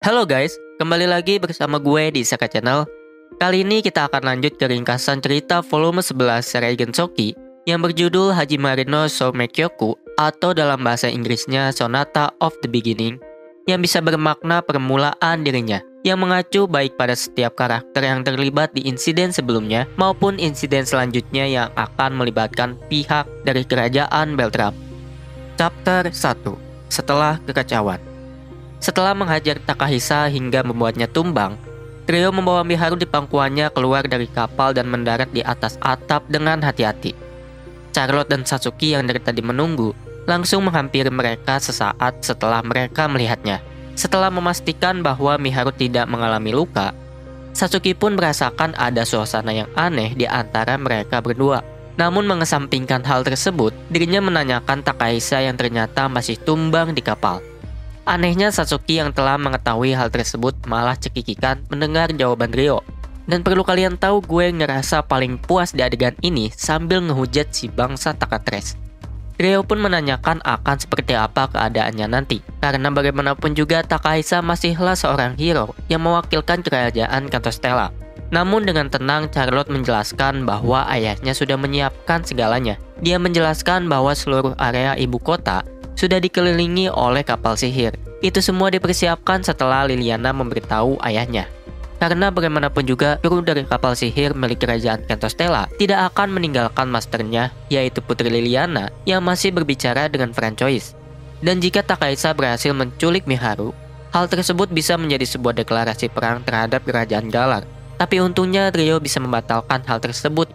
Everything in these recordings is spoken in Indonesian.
Halo guys, kembali lagi bersama gue di Saka Channel. Kali ini kita akan lanjut ke ringkasan cerita volume 11 seri Gensokki yang berjudul Hajime no Soumekyoku atau dalam bahasa Inggrisnya Sonata of the Beginning, yang bisa bermakna permulaan dirinya, yang mengacu baik pada setiap karakter yang terlibat di insiden sebelumnya maupun insiden selanjutnya yang akan melibatkan pihak dari kerajaan Beltram. Chapter 1. Setelah kekacauan. Setelah menghajar Takahisa hingga membuatnya tumbang, trio membawa Miharu di pangkuannya keluar dari kapal dan mendarat di atas atap dengan hati-hati. Charlotte dan Satsuki yang dari tadi menunggu langsung menghampiri mereka sesaat setelah mereka melihatnya. Setelah memastikan bahwa Miharu tidak mengalami luka, Satsuki pun merasakan ada suasana yang aneh di antara mereka berdua. Namun mengesampingkan hal tersebut, dirinya menanyakan Takahisa yang ternyata masih tumbang di kapal. Anehnya Satsuki yang telah mengetahui hal tersebut malah cekikikan mendengar jawaban Ryo. Dan perlu kalian tahu, gue ngerasa paling puas di adegan ini sambil ngehujat si bangsa Takatres. Ryo pun menanyakan akan seperti apa keadaannya nanti, karena bagaimanapun juga Takahisa masihlah seorang hero yang mewakilkan kerajaan Kanto Stella. Namun dengan tenang Charlotte menjelaskan bahwa ayahnya sudah menyiapkan segalanya. Dia menjelaskan bahwa seluruh area ibu kota sudah dikelilingi oleh kapal sihir. Itu semua dipersiapkan setelah Liliana memberitahu ayahnya. Karena bagaimanapun juga kru dari kapal sihir milik kerajaan Kanto Stella tidak akan meninggalkan masternya, yaitu Putri Liliana yang masih berbicara dengan Francois. Dan jika Takahisa berhasil menculik Miharu, hal tersebut bisa menjadi sebuah deklarasi perang terhadap kerajaan Galar. Tapi untungnya Ryo bisa membatalkan hal tersebut.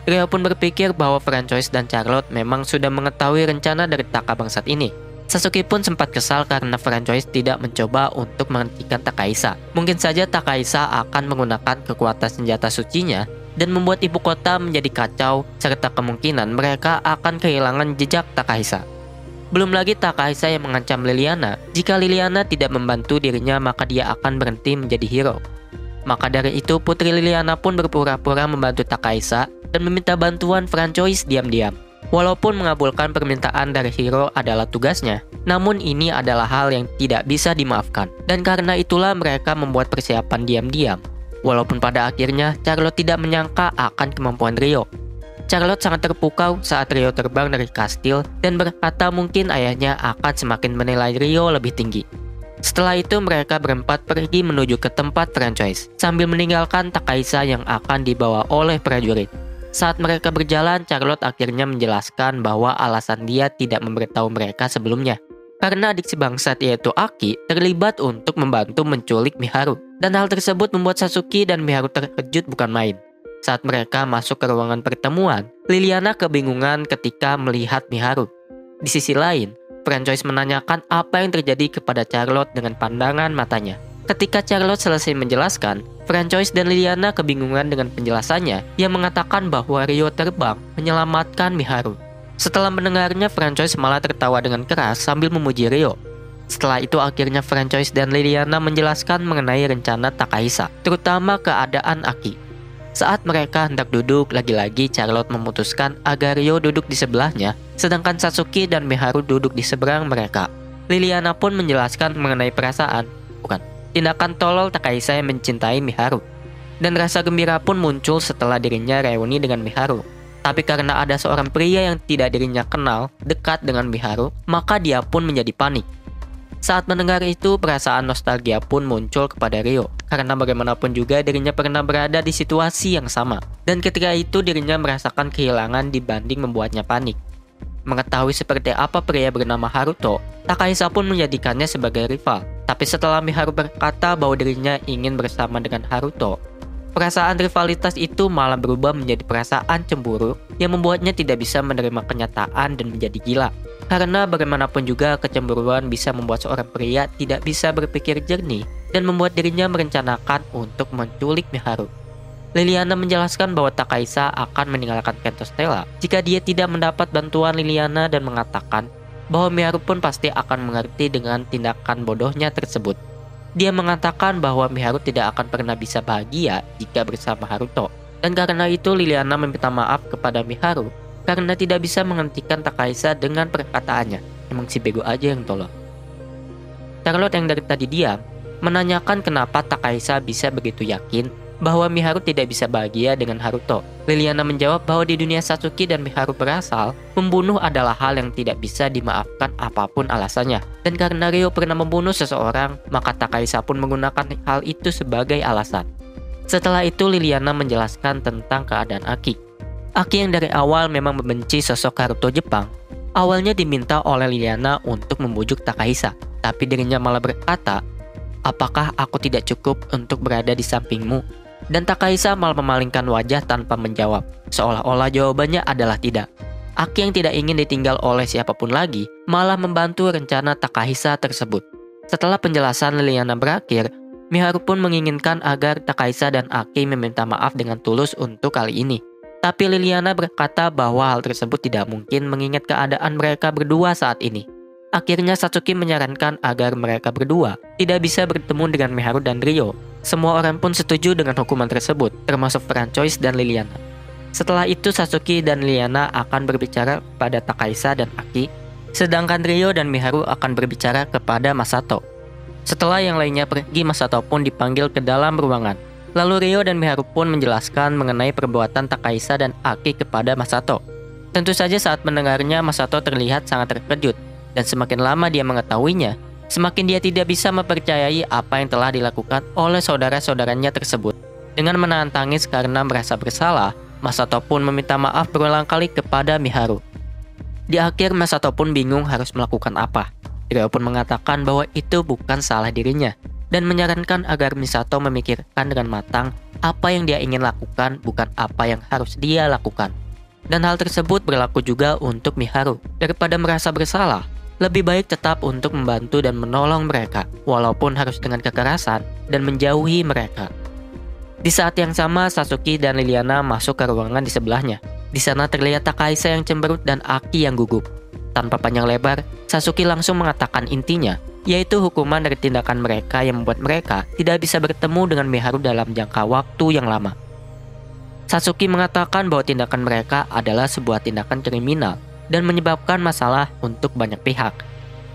Ryo pun berpikir bahwa Francois dan Charlotte memang sudah mengetahui rencana dari Taka bangsat ini. Satsuki pun sempat kesal karena Francois tidak mencoba untuk menghentikan Takahisa. Mungkin saja Takahisa akan menggunakan kekuatan senjata sucinya dan membuat ibu kota menjadi kacau, serta kemungkinan mereka akan kehilangan jejak Takahisa. Belum lagi Takahisa yang mengancam Liliana, jika Liliana tidak membantu dirinya maka dia akan berhenti menjadi hero. Maka dari itu Putri Liliana pun berpura-pura membantu Takahisa dan meminta bantuan Francois diam-diam. Walaupun mengabulkan permintaan dari hero adalah tugasnya, namun ini adalah hal yang tidak bisa dimaafkan. Dan karena itulah mereka membuat persiapan diam-diam. Walaupun pada akhirnya Charlotte tidak menyangka akan kemampuan Ryo. Charlotte sangat terpukau saat Ryo terbang dari kastil dan berkata mungkin ayahnya akan semakin menilai Ryo lebih tinggi. Setelah itu mereka berempat pergi menuju ke tempat Francois sambil meninggalkan Takahisa yang akan dibawa oleh prajurit. Saat mereka berjalan, Charlotte akhirnya menjelaskan bahwa alasan dia tidak memberitahu mereka sebelumnya. Karena adik si bangsat yaitu Aki terlibat untuk membantu menculik Miharu. Dan hal tersebut membuat Satsuki dan Miharu terkejut bukan main. Saat mereka masuk ke ruangan pertemuan, Liliana kebingungan ketika melihat Miharu. Di sisi lain, Francois menanyakan apa yang terjadi kepada Charlotte dengan pandangan matanya. Ketika Charlotte selesai menjelaskan, Francois dan Liliana kebingungan dengan penjelasannya yang mengatakan bahwa Ryo terbang menyelamatkan Miharu. Setelah mendengarnya, Francois malah tertawa dengan keras sambil memuji Ryo. Setelah itu akhirnya Francois dan Liliana menjelaskan mengenai rencana Takahisa, terutama keadaan Aki. Saat mereka hendak duduk, lagi-lagi Charlotte memutuskan agar Ryo duduk di sebelahnya, sedangkan Satsuki dan Miharu duduk di seberang mereka. Liliana pun menjelaskan mengenai tindakan tolol Takahisa yang mencintai Miharu. Dan rasa gembira pun muncul setelah dirinya reuni dengan Miharu. Tapi karena ada seorang pria yang tidak dirinya kenal dekat dengan Miharu, maka dia pun menjadi panik. Saat mendengar itu, perasaan nostalgia pun muncul kepada Ryo. Karena bagaimanapun juga dirinya pernah berada di situasi yang sama. Dan ketika itu dirinya merasakan kehilangan dibanding membuatnya panik. Mengetahui seperti apa pria bernama Haruto, Takahisa pun menjadikannya sebagai rival. Tapi setelah Miharu berkata bahwa dirinya ingin bersama dengan Haruto, perasaan rivalitas itu malah berubah menjadi perasaan cemburu yang membuatnya tidak bisa menerima kenyataan dan menjadi gila. Karena bagaimanapun juga kecemburuan bisa membuat seorang pria tidak bisa berpikir jernih dan membuat dirinya merencanakan untuk menculik Miharu. Liliana menjelaskan bahwa Takahisa akan meninggalkan Kanto Stella jika dia tidak mendapat bantuan Liliana dan mengatakan bahwa Miharu pun pasti akan mengerti dengan tindakan bodohnya tersebut. Dia mengatakan bahwa Miharu tidak akan pernah bisa bahagia jika bersama Haruto. Dan karena itu Liliana meminta maaf kepada Miharu karena tidak bisa menghentikan Takahisa dengan perkataannya. Emang si bego aja yang tolol. Charlotte yang dari tadi diam menanyakan kenapa Takaisa bisa begitu yakin bahwa Miharu tidak bisa bahagia dengan Haruto. Liliana menjawab bahwa di dunia Satsuki dan Miharu berasal, membunuh adalah hal yang tidak bisa dimaafkan apapun alasannya. Dan karena Ryo pernah membunuh seseorang, maka Takaisa pun menggunakan hal itu sebagai alasan. Setelah itu Liliana menjelaskan tentang keadaan Aki. Aki yang dari awal memang membenci sosok Haruto Jepang, awalnya diminta oleh Liliana untuk membujuk Takaisa, tapi dirinya malah berkata, "Apakah aku tidak cukup untuk berada di sampingmu?" Dan Takaisa malah memalingkan wajah tanpa menjawab, seolah-olah jawabannya adalah tidak. Aki yang tidak ingin ditinggal oleh siapapun lagi, malah membantu rencana Takaisa tersebut. Setelah penjelasan Liliana berakhir, Miharu pun menginginkan agar Takaisa dan Aki meminta maaf dengan tulus untuk kali ini. Tapi Liliana berkata bahwa hal tersebut tidak mungkin mengingat keadaan mereka berdua saat ini. Akhirnya Satsuki menyarankan agar mereka berdua tidak bisa bertemu dengan Miharu dan Ryo. Semua orang pun setuju dengan hukuman tersebut, termasuk Francois dan Liliana. Setelah itu Satsuki dan Liliana akan berbicara pada Takaisa dan Aki, sedangkan Ryo dan Miharu akan berbicara kepada Masato. Setelah yang lainnya pergi, Masato pun dipanggil ke dalam ruangan. Lalu Ryo dan Miharu pun menjelaskan mengenai perbuatan Takaisa dan Aki kepada Masato. Tentu saja saat mendengarnya Masato terlihat sangat terkejut. Dan semakin lama dia mengetahuinya, semakin dia tidak bisa mempercayai apa yang telah dilakukan oleh saudara-saudaranya tersebut. Dengan menahan tangis karena merasa bersalah, Masato pun meminta maaf berulang kali kepada Miharu. Di akhir Masato pun bingung harus melakukan apa. Ryo pun mengatakan bahwa itu bukan salah dirinya, dan menyarankan agar Misato memikirkan dengan matang apa yang dia ingin lakukan, bukan apa yang harus dia lakukan. Dan hal tersebut berlaku juga untuk Miharu. Daripada merasa bersalah, lebih baik tetap untuk membantu dan menolong mereka, walaupun harus dengan kekerasan, dan menjauhi mereka. Di saat yang sama, Satsuki dan Liliana masuk ke ruangan di sebelahnya. Di sana terlihat Takaisa yang cemberut dan Aki yang gugup. Tanpa panjang lebar, Satsuki langsung mengatakan intinya, yaitu hukuman dari tindakan mereka yang membuat mereka tidak bisa bertemu dengan Miharu dalam jangka waktu yang lama. Satsuki mengatakan bahwa tindakan mereka adalah sebuah tindakan kriminal dan menyebabkan masalah untuk banyak pihak.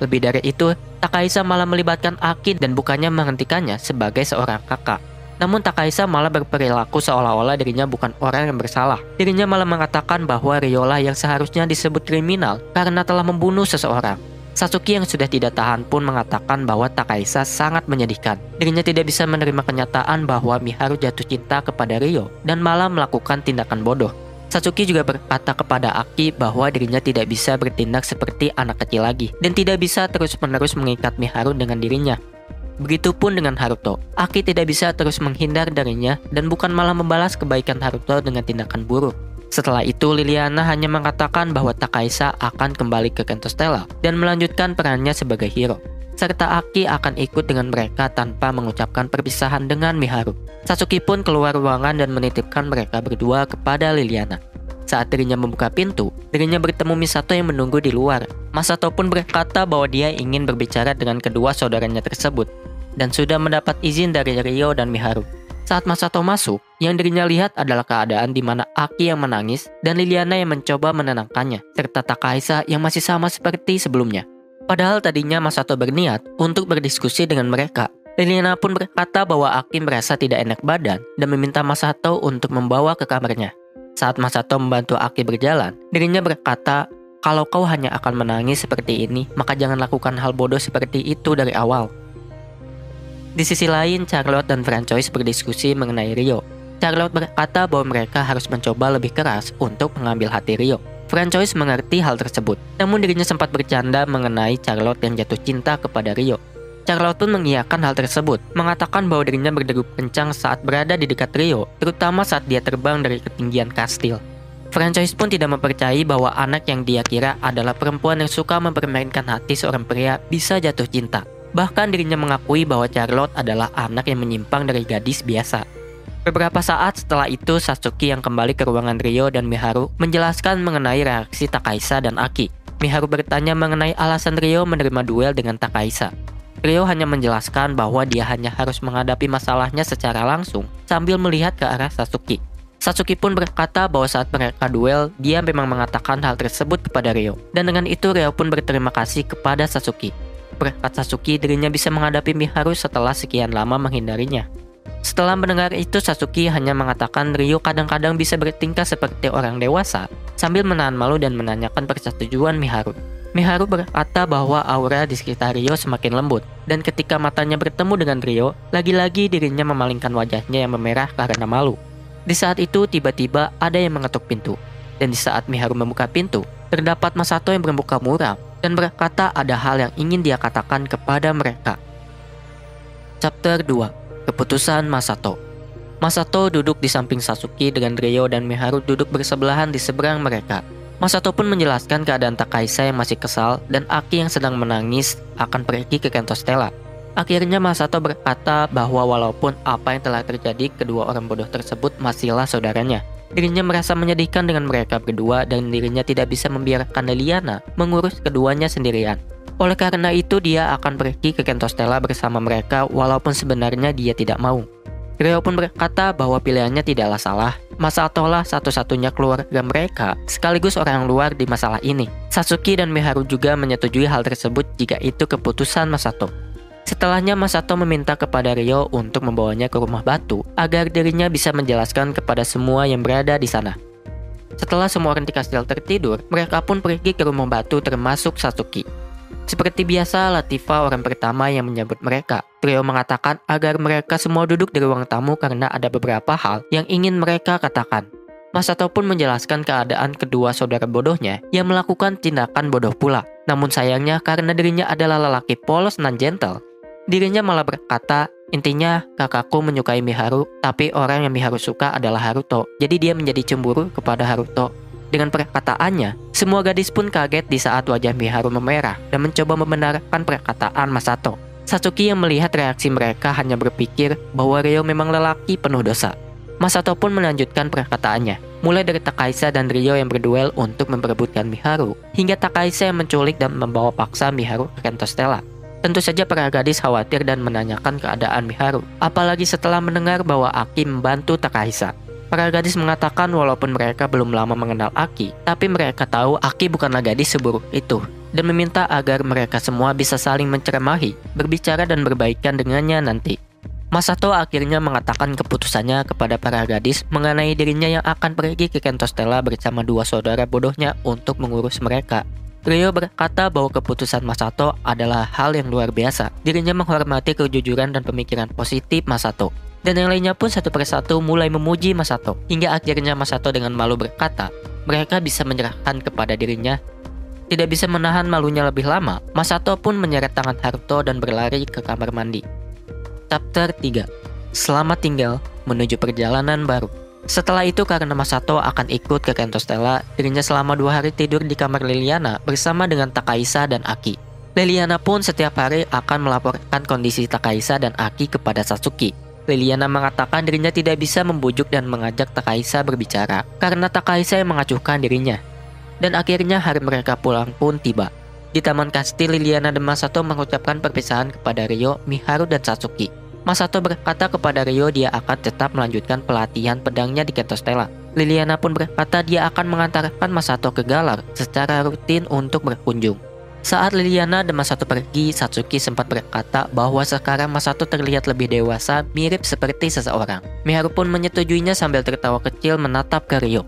Lebih dari itu, Takaisa malah melibatkan Aki dan bukannya menghentikannya sebagai seorang kakak. Namun Takaisa malah berperilaku seolah-olah dirinya bukan orang yang bersalah. Dirinya malah mengatakan bahwa Ryo lah yang seharusnya disebut kriminal karena telah membunuh seseorang. Satsuki yang sudah tidak tahan pun mengatakan bahwa Takaisa sangat menyedihkan. Dirinya tidak bisa menerima kenyataan bahwa Miharu jatuh cinta kepada Ryo dan malah melakukan tindakan bodoh. Satsuki juga berkata kepada Aki bahwa dirinya tidak bisa bertindak seperti anak kecil lagi dan tidak bisa terus-menerus mengikat Miharu dengan dirinya. Begitupun dengan Haruto, Aki tidak bisa terus menghindar darinya dan bukan malah membalas kebaikan Haruto dengan tindakan buruk. Setelah itu, Liliana hanya mengatakan bahwa Takaisa akan kembali ke Kento Stella dan melanjutkan perannya sebagai hero, serta Aki akan ikut dengan mereka tanpa mengucapkan perpisahan dengan Miharu. Satsuki pun keluar ruangan dan menitipkan mereka berdua kepada Liliana. Saat dirinya membuka pintu, dirinya bertemu Misato yang menunggu di luar. Masato pun berkata bahwa dia ingin berbicara dengan kedua saudaranya tersebut dan sudah mendapat izin dari Ryo dan Miharu. Saat Masato masuk, yang dirinya lihat adalah keadaan di mana Aki yang menangis dan Liliana yang mencoba menenangkannya, serta Takaisa yang masih sama seperti sebelumnya. Padahal tadinya Masato berniat untuk berdiskusi dengan mereka. Liliana pun berkata bahwa Aki merasa tidak enak badan dan meminta Masato untuk membawa ke kamarnya. Saat Masato membantu Aki berjalan, dirinya berkata, "Kalau kau hanya akan menangis seperti ini, maka jangan lakukan hal bodoh seperti itu dari awal." Di sisi lain, Charlotte dan Francois berdiskusi mengenai Ryo. Charlotte berkata bahwa mereka harus mencoba lebih keras untuk mengambil hati Ryo. Francois mengerti hal tersebut, namun dirinya sempat bercanda mengenai Charlotte yang jatuh cinta kepada Ryo. Charlotte pun mengiyakan hal tersebut, mengatakan bahwa dirinya berdegup kencang saat berada di dekat Ryo, terutama saat dia terbang dari ketinggian kastil. Francois pun tidak mempercayai bahwa anak yang dia kira adalah perempuan yang suka mempermainkan hati seorang pria bisa jatuh cinta. Bahkan dirinya mengakui bahwa Charlotte adalah anak yang menyimpang dari gadis biasa. Beberapa saat setelah itu, Satsuki yang kembali ke ruangan Ryo dan Miharu menjelaskan mengenai reaksi Takaisa dan Aki. Miharu bertanya mengenai alasan Ryo menerima duel dengan Takaisa. Ryo hanya menjelaskan bahwa dia hanya harus menghadapi masalahnya secara langsung sambil melihat ke arah Satsuki. Satsuki pun berkata bahwa saat mereka duel, dia memang mengatakan hal tersebut kepada Ryo. Dan dengan itu Ryo pun berterima kasih kepada Satsuki. Berkat Satsuki, dirinya bisa menghadapi Miharu setelah sekian lama menghindarinya. Setelah mendengar itu, Satsuki hanya mengatakan Ryo kadang-kadang bisa bertingkah seperti orang dewasa, sambil menahan malu dan menanyakan persetujuan Miharu. Miharu berkata bahwa aura di sekitar Ryo semakin lembut, dan ketika matanya bertemu dengan Ryo, lagi-lagi dirinya memalingkan wajahnya yang memerah karena malu. Di saat itu, tiba-tiba ada yang mengetuk pintu, dan di saat Miharu membuka pintu, terdapat Masato yang bermuka muram dan berkata ada hal yang ingin dia katakan kepada mereka. Chapter 2. Keputusan Masato. Masato duduk di samping Satsuki dengan Ryo dan Miharu duduk bersebelahan di seberang mereka. Masato pun menjelaskan keadaan Takaisa yang masih kesal dan Aki yang sedang menangis akan pergi ke kantor Stella. Akhirnya Masato berkata bahwa walaupun apa yang telah terjadi, kedua orang bodoh tersebut masihlah saudaranya. Dirinya merasa menyedihkan dengan mereka berdua dan dirinya tidak bisa membiarkan Liliana mengurus keduanya sendirian. Oleh karena itu, dia akan pergi ke kantor Stella bersama mereka walaupun sebenarnya dia tidak mau. Ryo pun berkata bahwa pilihannya tidaklah salah. Masato lah satu-satunya keluarga mereka, sekaligus orang luar di masalah ini. Satsuki dan Miharu juga menyetujui hal tersebut jika itu keputusan Masato. Setelahnya, Masato meminta kepada Ryo untuk membawanya ke rumah batu agar dirinya bisa menjelaskan kepada semua yang berada di sana. Setelah semua orang di kastil tertidur, mereka pun pergi ke rumah batu termasuk Satsuki. Seperti biasa, Latifa orang pertama yang menyambut mereka. Ryo mengatakan agar mereka semua duduk di ruang tamu karena ada beberapa hal yang ingin mereka katakan. Masato pun menjelaskan keadaan kedua saudara bodohnya yang melakukan tindakan bodoh pula. Namun sayangnya karena dirinya adalah lelaki polos dan gentle, dirinya malah berkata, intinya kakakku menyukai Miharu, tapi orang yang Miharu suka adalah Haruto. Jadi dia menjadi cemburu kepada Haruto. Dengan perkataannya, semua gadis pun kaget di saat wajah Miharu memerah dan mencoba membenarkan perkataan Masato. Satsuki yang melihat reaksi mereka hanya berpikir bahwa Ryo memang lelaki penuh dosa. Masato pun melanjutkan perkataannya, mulai dari Takaisa dan Ryo yang berduel untuk memperebutkan Miharu, hingga Takaisa yang menculik dan membawa paksa Miharu ke kantor Stella. Tentu saja para gadis khawatir dan menanyakan keadaan Miharu, apalagi setelah mendengar bahwa Aki membantu Takaisa. Para gadis mengatakan walaupun mereka belum lama mengenal Aki, tapi mereka tahu Aki bukanlah gadis seburuk itu, dan meminta agar mereka semua bisa saling menceramahi, berbicara dan berbaikan dengannya nanti. Masato akhirnya mengatakan keputusannya kepada para gadis mengenai dirinya yang akan pergi ke kantor Stella bersama dua saudara bodohnya untuk mengurus mereka. Ryo berkata bahwa keputusan Masato adalah hal yang luar biasa. Dirinya menghormati kejujuran dan pemikiran positif Masato. Dan yang lainnya pun satu persatu mulai memuji Masato. Hingga akhirnya Masato dengan malu berkata, mereka bisa menyerahkan kepada dirinya. Tidak bisa menahan malunya lebih lama, Masato pun menyeret tangan Haruto dan berlari ke kamar mandi. Chapter 3. Selamat tinggal menuju perjalanan baru. Setelah itu karena Masato akan ikut ke kantor Stella, dirinya selama 2 hari tidur di kamar Liliana bersama dengan Takaisa dan Aki. Liliana pun setiap hari akan melaporkan kondisi Takaisa dan Aki kepada Satsuki. Liliana mengatakan dirinya tidak bisa membujuk dan mengajak Takaisa berbicara karena Takaisa yang mengacuhkan dirinya. Dan akhirnya hari mereka pulang pun tiba. Di taman kastil, Liliana dan Masato mengucapkan perpisahan kepada Ryo, Miharu, dan Satsuki. Masato berkata kepada Ryo dia akan tetap melanjutkan pelatihan pedangnya di kantor Stella. Liliana pun berkata dia akan mengantarkan Masato ke Galar secara rutin untuk berkunjung. Saat Liliana dan Masato pergi, Satsuki sempat berkata bahwa sekarang Masato terlihat lebih dewasa, mirip seperti seseorang. Miharu pun menyetujuinya sambil tertawa kecil menatap ke Ryo.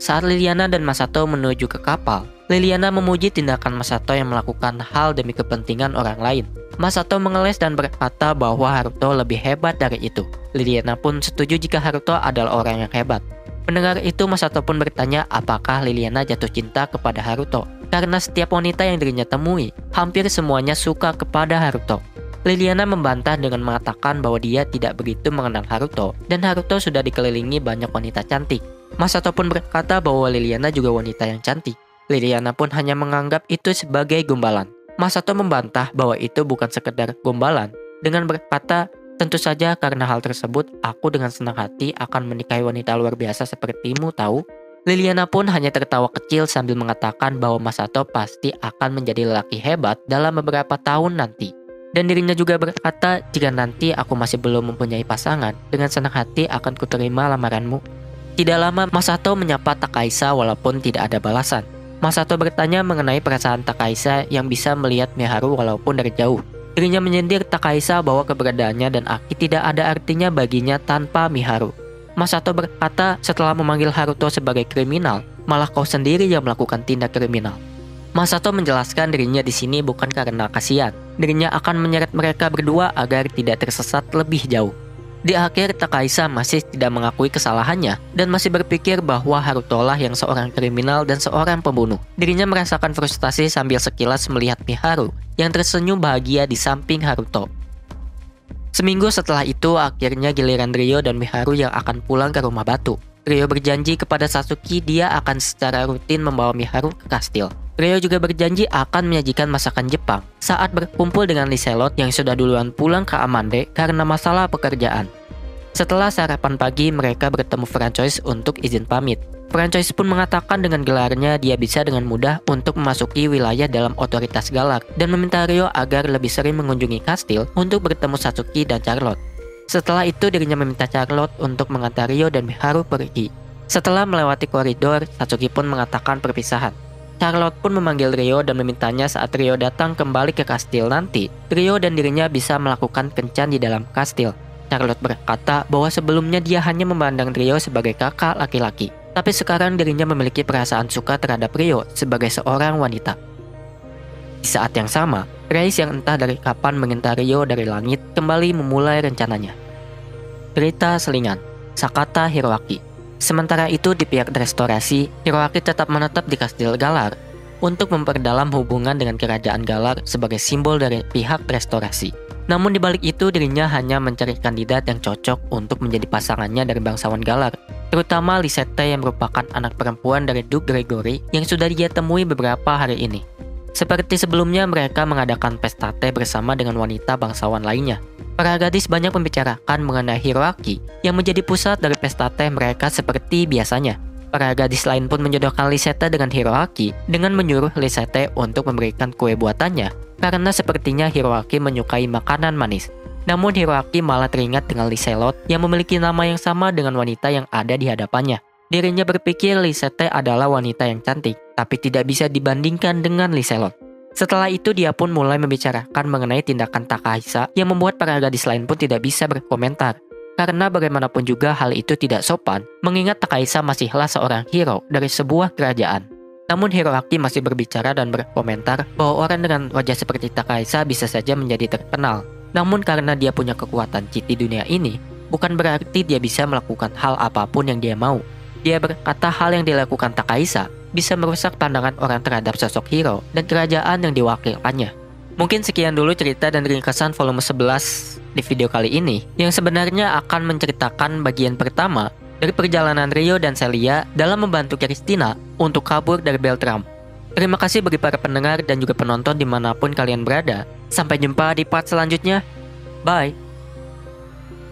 Saat Liliana dan Masato menuju ke kapal, Liliana memuji tindakan Masato yang melakukan hal demi kepentingan orang lain. Masato mengeles dan berkata bahwa Haruto lebih hebat dari itu. Liliana pun setuju jika Haruto adalah orang yang hebat. Mendengar itu, Masato pun bertanya apakah Liliana jatuh cinta kepada Haruto. Karena setiap wanita yang dirinya temui, hampir semuanya suka kepada Haruto. Liliana membantah dengan mengatakan bahwa dia tidak begitu mengenal Haruto, dan Haruto sudah dikelilingi banyak wanita cantik. Masato pun berkata bahwa Liliana juga wanita yang cantik. Liliana pun hanya menganggap itu sebagai gombalan. Masato membantah bahwa itu bukan sekedar gombalan, dengan berkata, tentu saja karena hal tersebut, aku dengan senang hati akan menikahi wanita luar biasa sepertimu tahu. Liliana pun hanya tertawa kecil sambil mengatakan bahwa Masato pasti akan menjadi lelaki hebat dalam beberapa tahun nanti. Dan dirinya juga berkata, jika nanti aku masih belum mempunyai pasangan, dengan senang hati akan kuterima lamaranmu. Tidak lama, Masato menyapa Takaisa walaupun tidak ada balasan. Masato bertanya mengenai perasaan Takaisa yang bisa melihat Miharu walaupun dari jauh. Dirinya menyindir Takaisa bahwa keberadaannya dan Aki tidak ada artinya baginya tanpa Miharu. Masato berkata setelah memanggil Haruto sebagai kriminal, malah kau sendiri yang melakukan tindak kriminal. Masato menjelaskan dirinya di sini bukan karena kasihan. Dirinya akan menyeret mereka berdua agar tidak tersesat lebih jauh. Di akhir, Takaisa masih tidak mengakui kesalahannya dan masih berpikir bahwa Haruto lah yang seorang kriminal dan seorang pembunuh. Dirinya merasakan frustasi sambil sekilas melihat Miharu yang tersenyum bahagia di samping Haruto. Seminggu setelah itu, akhirnya giliran Ryo dan Miharu yang akan pulang ke rumah batu. Ryo berjanji kepada Satsuki dia akan secara rutin membawa Miharu ke kastil. Ryo juga berjanji akan menyajikan masakan Jepang saat berkumpul dengan Liselot yang sudah duluan pulang ke Amande karena masalah pekerjaan. Setelah sarapan pagi, mereka bertemu Francois untuk izin pamit. Francois pun mengatakan dengan gelarnya dia bisa dengan mudah untuk memasuki wilayah dalam otoritas Galar dan meminta Ryo agar lebih sering mengunjungi kastil untuk bertemu Satsuki dan Charlotte. Setelah itu dirinya meminta Charlotte untuk mengantar Ryo dan Miharu pergi. Setelah melewati koridor, Satsuki pun mengatakan perpisahan. Charlotte pun memanggil Ryo dan memintanya saat Ryo datang kembali ke kastil nanti, Ryo dan dirinya bisa melakukan kencan di dalam kastil. Charlotte berkata bahwa sebelumnya dia hanya memandang Ryo sebagai kakak laki-laki, tapi sekarang dirinya memiliki perasaan suka terhadap Ryo sebagai seorang wanita. Di saat yang sama, Reis yang entah dari kapan mengintai Ryo dari langit kembali memulai rencananya. Cerita selingan, Sakata Hiroaki. Sementara itu di pihak restorasi, Hiroaki tetap menetap di kastil Galar untuk memperdalam hubungan dengan kerajaan Galar sebagai simbol dari pihak restorasi. Namun di balik itu dirinya hanya mencari kandidat yang cocok untuk menjadi pasangannya dari bangsawan Galar, terutama Lisette yang merupakan anak perempuan dari Duke Gregory yang sudah dia temui beberapa hari ini. Seperti sebelumnya mereka mengadakan pesta teh bersama dengan wanita bangsawan lainnya. Para gadis banyak membicarakan mengenai Hiroaki yang menjadi pusat dari pesta teh mereka seperti biasanya. Para gadis lain pun menjodohkan Lisette dengan Hiroaki dengan menyuruh Lisette untuk memberikan kue buatannya karena sepertinya Hiroaki menyukai makanan manis. Namun Hiroaki malah teringat dengan Liselot yang memiliki nama yang sama dengan wanita yang ada di hadapannya. Dirinya berpikir Lisette adalah wanita yang cantik, tapi tidak bisa dibandingkan dengan Liselot. Setelah itu dia pun mulai membicarakan mengenai tindakan Takaisa yang membuat para gadis lain pun tidak bisa berkomentar. Karena bagaimanapun juga hal itu tidak sopan, mengingat Takaisa masihlah seorang hero dari sebuah kerajaan. Namun Hiroaki masih berbicara dan berkomentar bahwa orang dengan wajah seperti Takaisa bisa saja menjadi terkenal. Namun karena dia punya kekuatan Chi di dunia ini, bukan berarti dia bisa melakukan hal apapun yang dia mau. Dia berkata hal yang dilakukan Takaisa bisa merusak pandangan orang terhadap sosok hero dan kerajaan yang diwakilkannya. Mungkin sekian dulu cerita dan ringkasan volume 11 di video kali ini, yang sebenarnya akan menceritakan bagian pertama dari perjalanan Ryo dan Celia dalam membantu Christina untuk kabur dari Beltram. Terima kasih bagi para pendengar dan juga penonton dimanapun kalian berada. Sampai jumpa di part selanjutnya. Bye!